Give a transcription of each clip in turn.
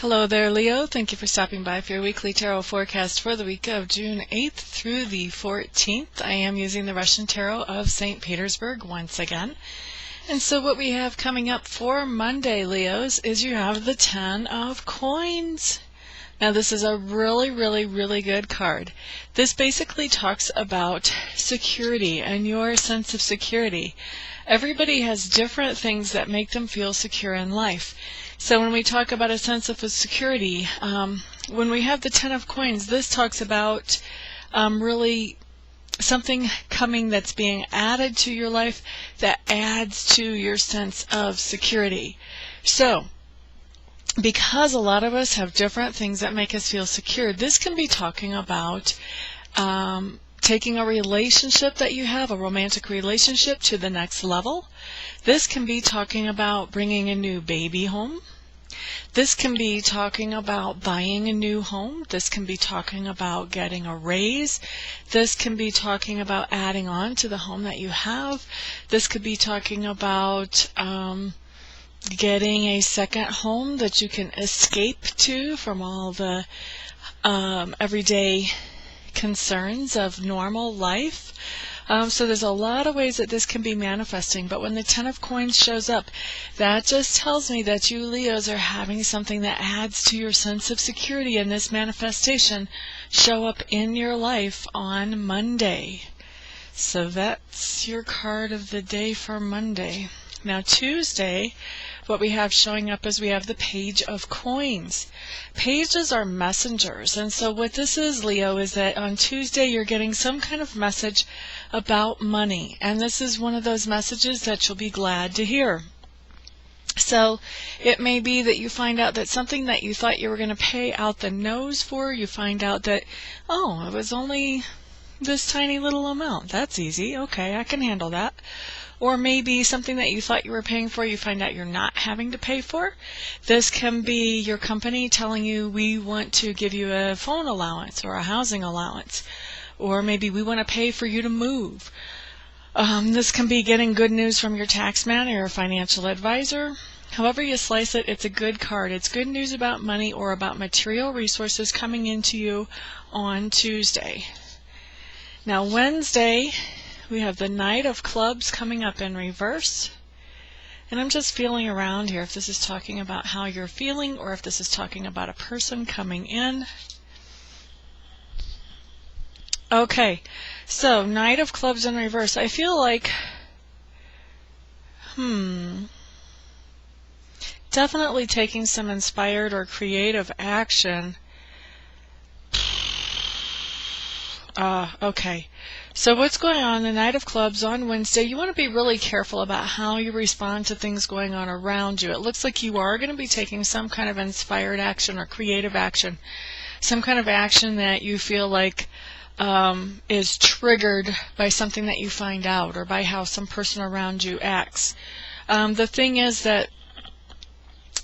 Hello there, Leo. Thank you for stopping by for your weekly tarot forecast for the week of June 8th through the 14th. I am using the Russian Tarot of St. Petersburg once again. And so what we have coming up for Monday, Leos, is you have the 10 of Coins. Now this is a really good card. This basically talks about security and your sense of security. Everybody has different things that make them feel secure in life. So when we talk about a sense of security, when we have the 10 of Coins, this talks about really something coming that's being added to your life that adds to your sense of security. So because a lot of us have different things that make us feel secure, this can be talking about taking a relationship that you have, a romantic relationship, to the next level. This can be talking about bringing a new baby home. This can be talking about buying a new home. This can be talking about getting a raise. This can be talking about adding on to the home that you have. This could be talking about getting a second home that you can escape to from all the everyday concerns of normal life. So there's a lot of ways that this can be manifesting, but when the 10 of Coins shows up, that just tells me that you Leos are having something that adds to your sense of security, and this manifestation show up in your life on Monday. So that's your card of the day for Monday. Now Tuesday, what we have showing up is we have the Page of Coins. Pages are messengers, and so what this is, Leo, is that on Tuesday you're getting some kind of message about money, and this is one of those messages that you'll be glad to hear. So it may be that you find out that something that you thought you were going to pay out the nose for, you find out that, oh, it was only this tiny little amount. That's easy. Okay, I can handle that. Or maybe something that you thought you were paying for, you find out you're not having to pay for. This can be your company telling you, we want to give you a phone allowance or a housing allowance. Or maybe we want to pay for you to move. This can be getting good news from your tax man or your financial advisor. However you slice it, it's a good card. It's good news about money or about material resources coming into you on Tuesday. Now Wednesday, we have the Knight of Clubs coming up in reverse. And I'm just feeling around here if this is talking about how you're feeling or if this is talking about a person coming in. Okay, so Knight of Clubs in reverse. I feel like, definitely taking some inspired or creative action. Okay. So what's going on, the Knight of Clubs on Wednesday, you want to be really careful about how you respond to things going on around you. It looks like you are going to be taking some kind of inspired action or creative action, some kind of action that you feel like is triggered by something that you find out or by how some person around you acts. The thing is that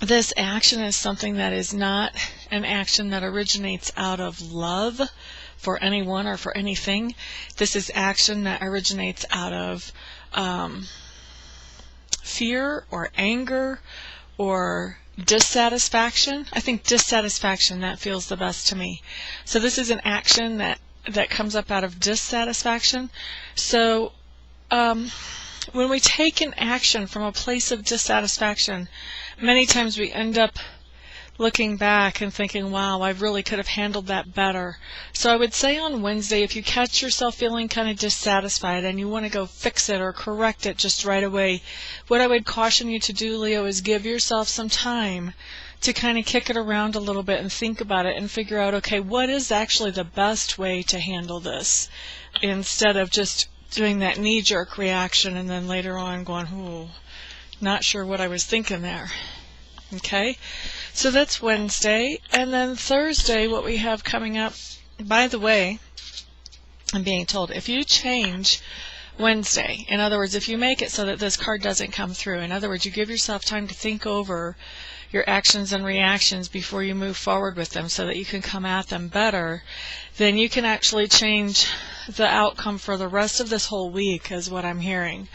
this action is something that is not an action that originates out of love for anyone or for anything. This is action that originates out of fear or anger or dissatisfaction. I think dissatisfaction, that feels the best to me. So this is an action that comes up out of dissatisfaction. So when we take an action from a place of dissatisfaction, many times we end up looking back and thinking, wow, I really could have handled that better. So I would say on Wednesday, if you catch yourself feeling kind of dissatisfied and you want to go fix it or correct it just right away, what I would caution you to do, Leo, is give yourself some time to kind of kick it around a little bit and think about it and figure out, okay, what is actually the best way to handle this, instead of just doing that knee-jerk reaction and then later on going, oh, not sure what I was thinking there. Okay, so that's Wednesday. And then Thursday, what we have coming up, by the way, I'm being told, if you change Wednesday, in other words, if you make it so that this card doesn't come through, in other words, you give yourself time to think over your actions and reactions before you move forward with them so that you can come at them better, then you can actually change the outcome for the rest of this whole week, is what I'm hearing.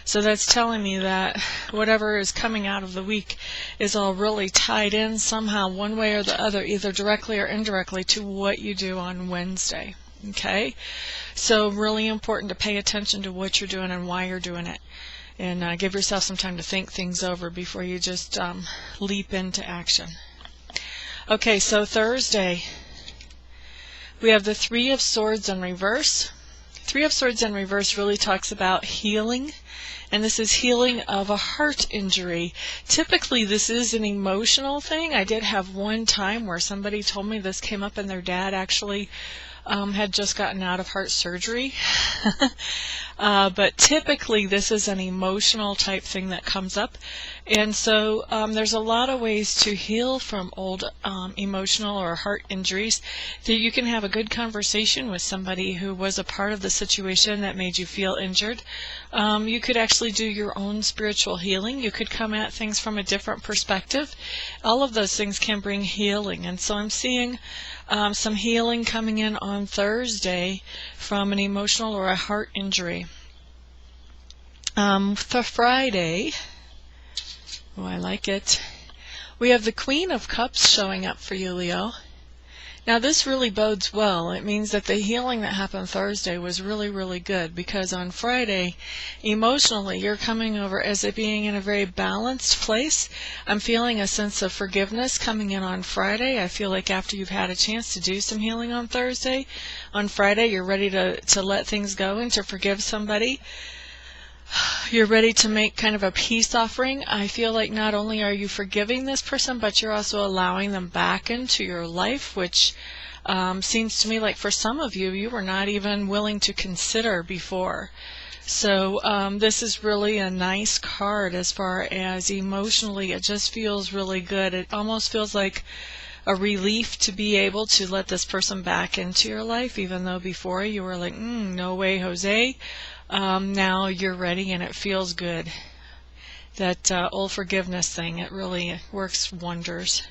So that's telling me that whatever is coming out of the week is all really tied in somehow, one way or the other, either directly or indirectly, to what you do on Wednesday. Okay? So really important to pay attention to what you're doing and why you're doing it. And give yourself some time to think things over before you just leap into action. Okay, so Thursday, we have the Three of Swords in reverse. Three of Swords in reverse really talks about healing, and this is healing of a heart injury. Typically, this is an emotional thing. I did have one time where somebody told me this came up, and their dad actually had just gotten out of heart surgery. But typically this is an emotional type thing that comes up. And so there's a lot of ways to heal from old emotional or heart injuries. That you can have a good conversation with somebody who was a part of the situation that made you feel injured. You could actually do your own spiritual healing. You could come at things from a different perspective. All of those things can bring healing. And so I'm seeing some healing coming in on Thursday from an emotional or a heart injury. For Friday, I like it. We have the Queen of Cups showing up for you, Leo. Now this really bodes well. It means that the healing that happened Thursday was really, really good, because on Friday, emotionally, you're coming over as it being in a very balanced place. I'm feeling a sense of forgiveness coming in on Friday. I feel like after you've had a chance to do some healing on Thursday, on Friday you're ready to let things go and to forgive somebody. You're ready to make kind of a peace offering. I feel like not only are you forgiving this person, but you're also allowing them back into your life, which seems to me like for some of you, you were not even willing to consider before. So this is really a nice card as far as emotionally. It just feels really good. It almost feels like a relief to be able to let this person back into your life, even though before you were like, no way, Jose. Now you're ready and it feels good. That old forgiveness thing, it really works wonders.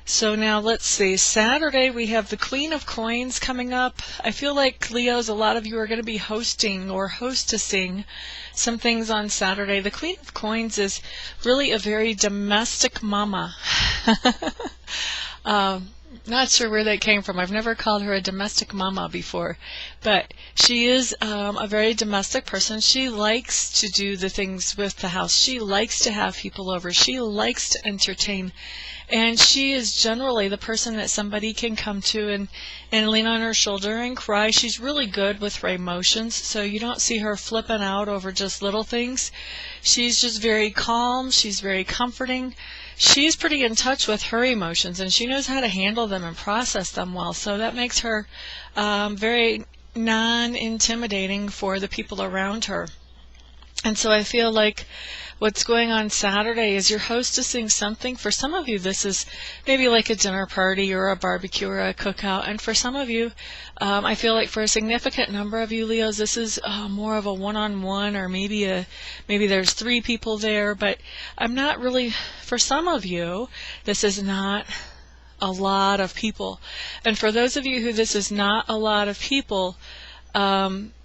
So now let's see. Saturday we have the Queen of Coins coming up. I feel like, Leos, a lot of you are going to be hosting or hostessing some things on Saturday. The Queen of Coins is really a very domestic mama. Not sure where that came from. I've never called her a domestic mama before, but she is a very domestic person. She likes to do the things with the house. She likes to have people over. She likes to entertain, and she is generally the person that somebody can come to and lean on her shoulder and cry. She's really good with her emotions, so you don't see her flipping out over just little things. She's just very calm. She's very comforting. She's pretty in touch with her emotions, and she knows how to handle them and process them well. So that makes her very non-intimidating for the people around her. And so I feel like what's going on Saturday is you're hostessing something. For some of you, this is maybe like a dinner party or a barbecue or a cookout. And for some of you, I feel like for a significant number of you, Leos, this is more of a one-on-one, or maybe there's 3 people there. But I'm not really, for some of you, this is not a lot of people. And for those of you who this is not a lot of people,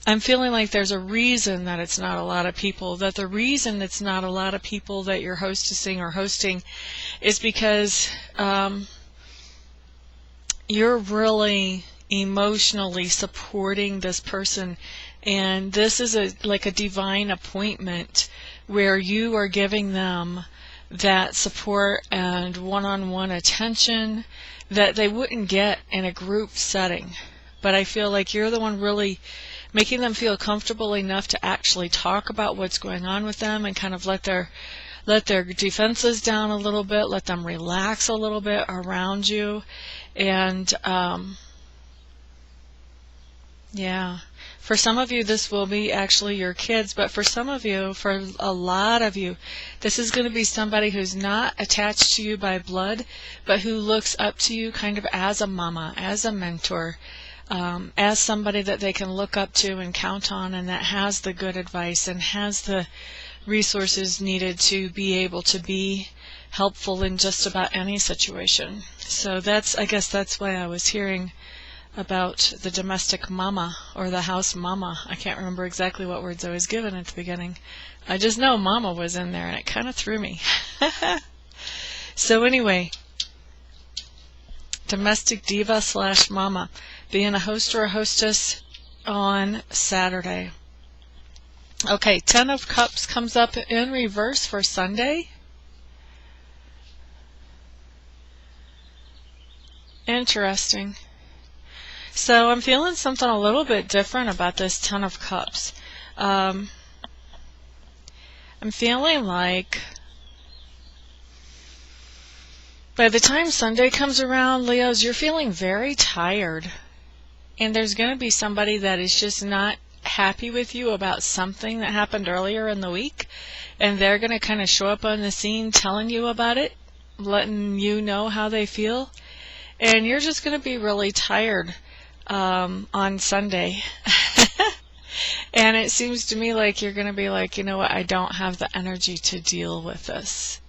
I'm feeling like there's a reason that it's not a lot of people, that the reason it's not a lot of people that you're hostessing or hosting is because you're really emotionally supporting this person, and this is like a divine appointment where you are giving them that support and one-on-one attention that they wouldn't get in a group setting. But I feel like you're the one really making them feel comfortable enough to actually talk about what's going on with them and kind of let their defenses down a little bit, let them relax a little bit around you. And yeah, for some of you this will be actually your kids, but for some of you, for a lot of you, this is going to be somebody who's not attached to you by blood, but who looks up to you kind of as a mama, as a mentor, as somebody that they can look up to and count on, and that has the good advice and has the resources needed to be able to be helpful in just about any situation. So I guess that's why I was hearing about the domestic mama or the house mama. I can't remember exactly what words I was given at the beginning. I just know mama was in there and it kind of threw me. So anyway, domestic diva / mama, being a host or a hostess on Saturday. Okay, 10 of Cups comes up in reverse for Sunday. Interesting. So I'm feeling something a little bit different about this 10 of Cups. I'm feeling like by the time Sunday comes around, Leos, you're feeling very tired. And there's going to be somebody that is just not happy with you about something that happened earlier in the week. And they're going to kind of show up on the scene telling you about it, letting you know how they feel. And you're just going to be really tired on Sunday. And it seems to me like you're going to be like, you know what, I don't have the energy to deal with this.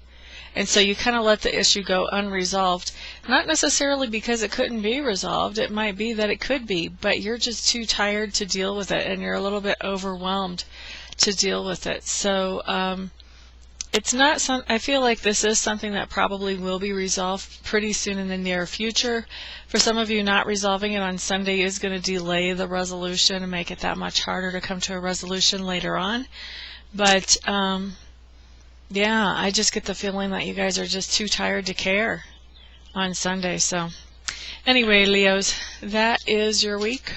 And so you kind of let the issue go unresolved. Not necessarily because it couldn't be resolved. It might be that it could be, but you're just too tired to deal with it, and you're a little bit overwhelmed to deal with it. So it's not I feel like this is something that probably will be resolved pretty soon in the near future. For some of you, not resolving it on Sunday is going to delay the resolution and make it that much harder to come to a resolution later on. But yeah, I just get the feeling that you guys are just too tired to care on Sunday. So anyway, Leos, that is your week.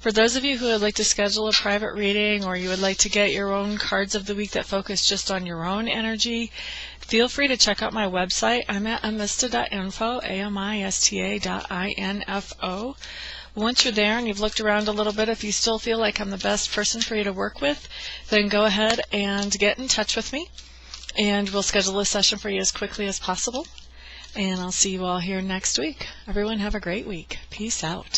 For those of you who would like to schedule a private reading, or you would like to get your own cards of the week that focus just on your own energy, feel free to check out my website. I'm at amista.info, amista.info. Once you're there and you've looked around a little bit, if you still feel like I'm the best person for you to work with, then go ahead and get in touch with me. And we'll schedule a session for you as quickly as possible. And I'll see you all here next week. Everyone have a great week. Peace out.